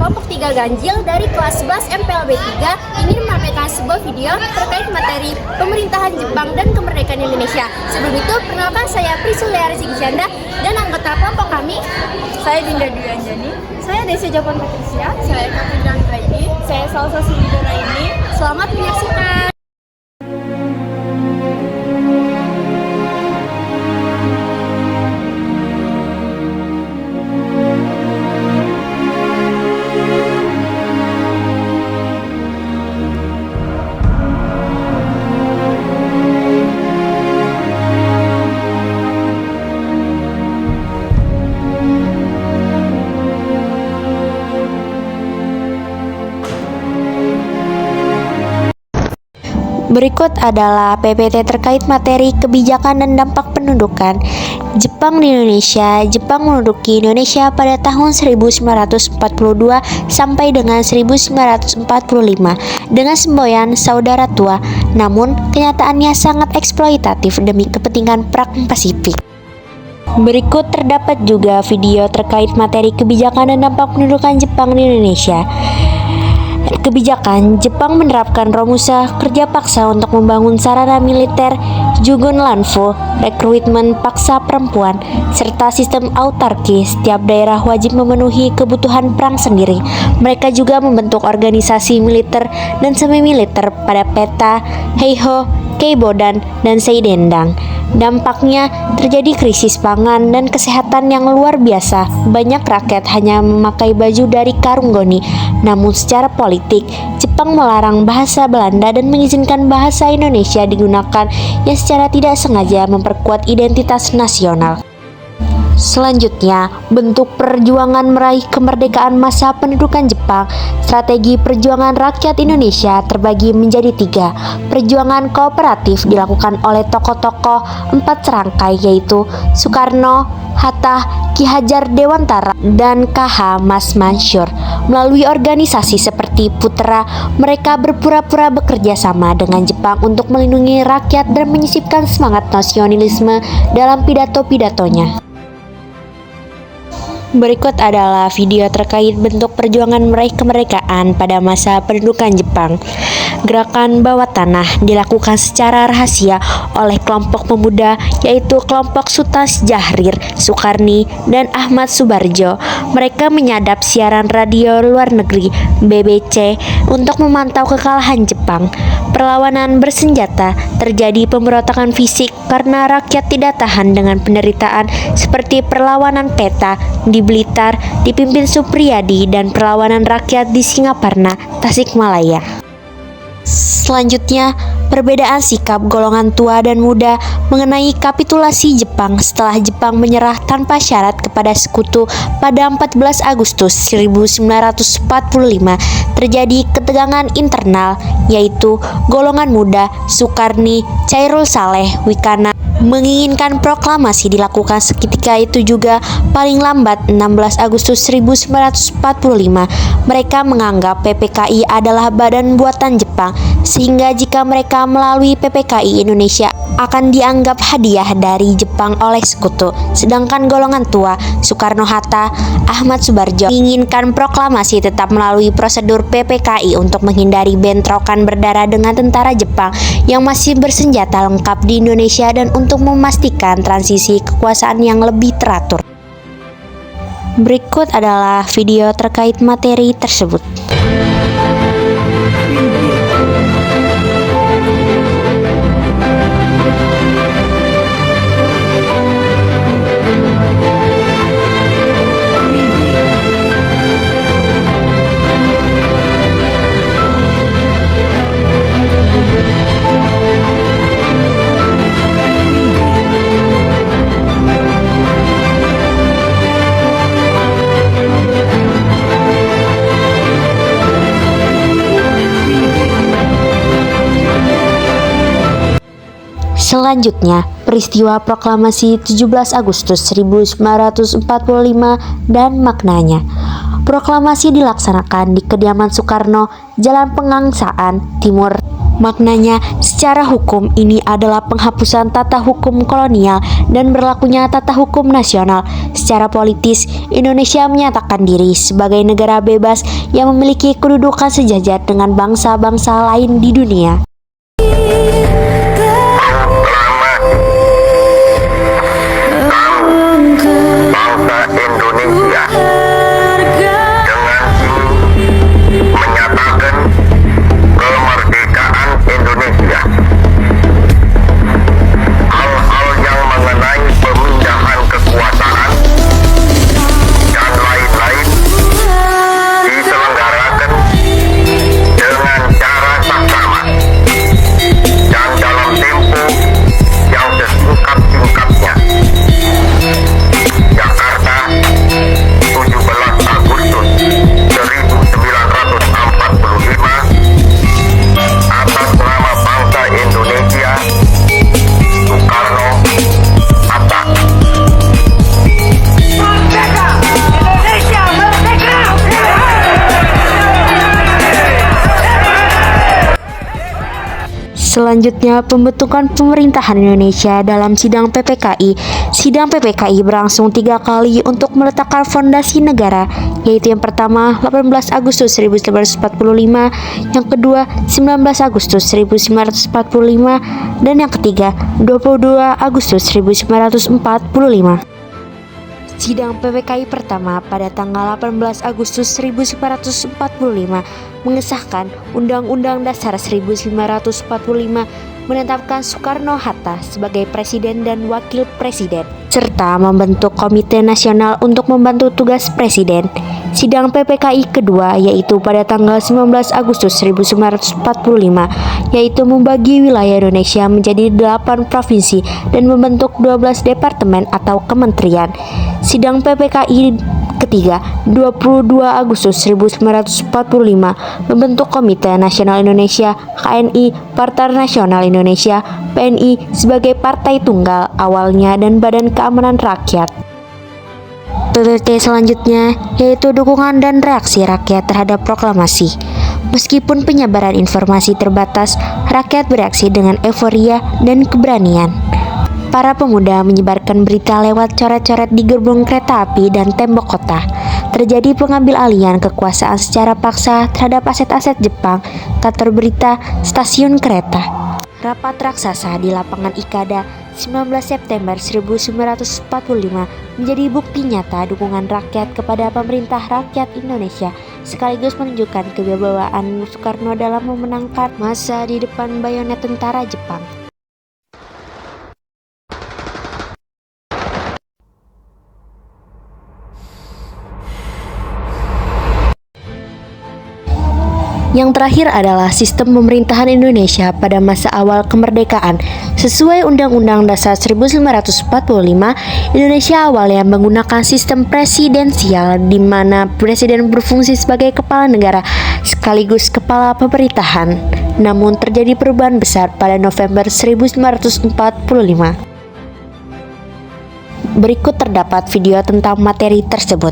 kelompok 3 Ganjil dari kelas 11 MPLB 3 ingin menyampaikan sebuah video terkait materi pemerintahan Jepang dan kemerdekaan Indonesia. Sebelum itu, perkenalkan saya Prisulia Rizky-Canda dan anggota kelompok kami. Saya Dinda Dwi Anjani. Saya Desi Jopon Patricia. Saya Kapitra Anggraini. Saya Salsa Silidora ini. Selamat menyaksikan. Berikut adalah PPT terkait materi kebijakan dan dampak pendudukan Jepang di Indonesia. Jepang menduduki Indonesia pada tahun 1942 sampai dengan 1945 dengan semboyan saudara tua. Namun, kenyataannya sangat eksploitatif demi kepentingan Perang Pasifik. Berikut terdapat juga video terkait materi kebijakan dan dampak pendudukan Jepang di Indonesia. Kebijakan Jepang menerapkan Romusa kerja paksa untuk membangun sarana militer, Jugun Lanfo, rekrutmen paksa perempuan, serta sistem autarki. Setiap daerah wajib memenuhi kebutuhan perang sendiri. Mereka juga membentuk organisasi militer dan semi-militer pada peta Heiho, Keibodan, dan Seidendang. Dampaknya terjadi krisis pangan dan kesehatan yang luar biasa. Banyak rakyat hanya memakai baju dari karung goni. Namun secara politik, Jepang melarang bahasa Belanda dan mengizinkan bahasa Indonesia digunakan yang secara tidak sengaja memperkuat identitas nasional. Selanjutnya, bentuk perjuangan meraih kemerdekaan masa pendudukan Jepang. Strategi perjuangan rakyat Indonesia terbagi menjadi 3. Perjuangan kooperatif dilakukan oleh tokoh-tokoh 4 serangkai, yaitu Soekarno, Hatta, Ki Hajar Dewantara, dan KH Mas Mansur. Melalui organisasi seperti Putra, mereka berpura-pura bekerja sama dengan Jepang untuk melindungi rakyat dan menyisipkan semangat nasionalisme dalam pidato-pidatonya. Berikut adalah video terkait bentuk perjuangan meraih kemerdekaan pada masa pendudukan Jepang. Gerakan bawah tanah dilakukan secara rahasia oleh kelompok pemuda, yaitu kelompok Suta Syahrir, Soekarni, dan Ahmad Subarjo. Mereka menyadap siaran radio luar negeri BBC untuk memantau kekalahan Jepang. Perlawanan bersenjata terjadi, pemberontakan fisik karena rakyat tidak tahan dengan penderitaan, seperti perlawanan peta di Blitar dipimpin Supriyadi dan perlawanan rakyat di Singaparna, Tasikmalaya. Selanjutnya, perbedaan sikap golongan tua dan muda mengenai kapitulasi Jepang setelah Jepang menyerah tanpa syarat kepada sekutu pada 14 Agustus 1945. Terjadi ketegangan internal, yaitu golongan muda Soekarni, Chairul Saleh, Wikana menginginkan proklamasi dilakukan seketika itu juga, paling lambat 16 Agustus 1945. Mereka menganggap PPKI adalah badan buatan Jepang, sehingga jika mereka melalui PPKI Indonesia akan dianggap hadiah dari Jepang oleh sekutu. Sedangkan golongan tua Soekarno-Hatta, Ahmad Subarjo menginginkan proklamasi tetap melalui prosedur PPKI untuk menghindari bentrokan berdarah dengan tentara Jepang yang masih bersenjata lengkap di Indonesia dan untuk memastikan transisi kekuasaan yang lebih teratur. Berikut adalah video terkait materi tersebut. Selanjutnya, peristiwa proklamasi 17 Agustus 1945 dan maknanya. Proklamasi dilaksanakan di kediaman Soekarno, Jalan Pengangsaan Timur, Maknanya, secara hukum ini adalah penghapusan tata hukum kolonial dan berlakunya tata hukum nasional. Secara politis, Indonesia menyatakan diri sebagai negara bebas yang memiliki kedudukan sejajar dengan bangsa-bangsa lain di dunia. Bangsa Indonesia dengan menyatakan kemerdekaan Indonesia. Hal-hal yang mengenai pemindahan kekuasaan dan lain-lain diselenggarakan dengan cara saksama dan dalam tempo yang sesingkat-singkatnya. Jakarta, 17 Agustus 1945. Atas nama bangsa Indonesia, Soekarno Hatta. Merdeka! Indonesia merdeka! Selanjutnya, pembentukan pemerintahan Indonesia dalam sidang PPKI. Sidang PPKI berlangsung 3 kali untuk meletakkan fondasi negara, yaitu yang pertama 18 Agustus 1945, yang kedua 19 Agustus 1945, dan yang ketiga 22 Agustus 1945. Sidang PPKI pertama pada tanggal 18 Agustus 1945 mengesahkan Undang-Undang Dasar 1945, menetapkan Soekarno-Hatta sebagai Presiden dan Wakil Presiden, serta membentuk Komite Nasional untuk membantu tugas Presiden. Sidang PPKI kedua yaitu pada tanggal 19 Agustus 1945, yaitu membagi wilayah Indonesia menjadi 8 provinsi dan membentuk 12 departemen atau kementerian. Sidang PPKI ketiga 22 Agustus 1945 membentuk Komite Nasional Indonesia KNI, Partai Nasional Indonesia PNI sebagai partai tunggal awalnya dan Badan Keamanan Rakyat. PPT selanjutnya yaitu dukungan dan reaksi rakyat terhadap proklamasi. Meskipun penyebaran informasi terbatas, rakyat bereaksi dengan euforia dan keberanian. Para pemuda menyebarkan berita lewat coret-coret di gerbong kereta api dan tembok kota. Terjadi pengambil alihan kekuasaan secara paksa terhadap aset-aset Jepang, kantor berita, stasiun kereta. Rapat raksasa di lapangan Ikada 19 September 1945 menjadi bukti nyata dukungan rakyat kepada pemerintah rakyat Indonesia, sekaligus menunjukkan kewibawaan Soekarno dalam memenangkan masa di depan bayonet tentara Jepang. Yang terakhir adalah sistem pemerintahan Indonesia pada masa awal kemerdekaan. Sesuai Undang-Undang Dasar 1945, Indonesia awalnya menggunakan sistem presidensial di mana presiden berfungsi sebagai kepala negara sekaligus kepala pemerintahan. Namun terjadi perubahan besar pada November 1945. Berikut terdapat video tentang materi tersebut.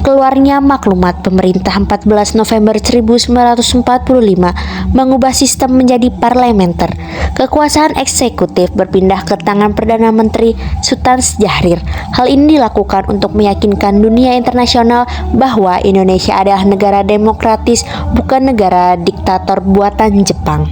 Keluarnya maklumat pemerintah 14 November 1945 mengubah sistem menjadi parlementer. Kekuasaan eksekutif berpindah ke tangan Perdana Menteri Sultan Syahrir. Hal ini dilakukan untuk meyakinkan dunia internasional bahwa Indonesia adalah negara demokratis, bukan negara diktator buatan Jepang.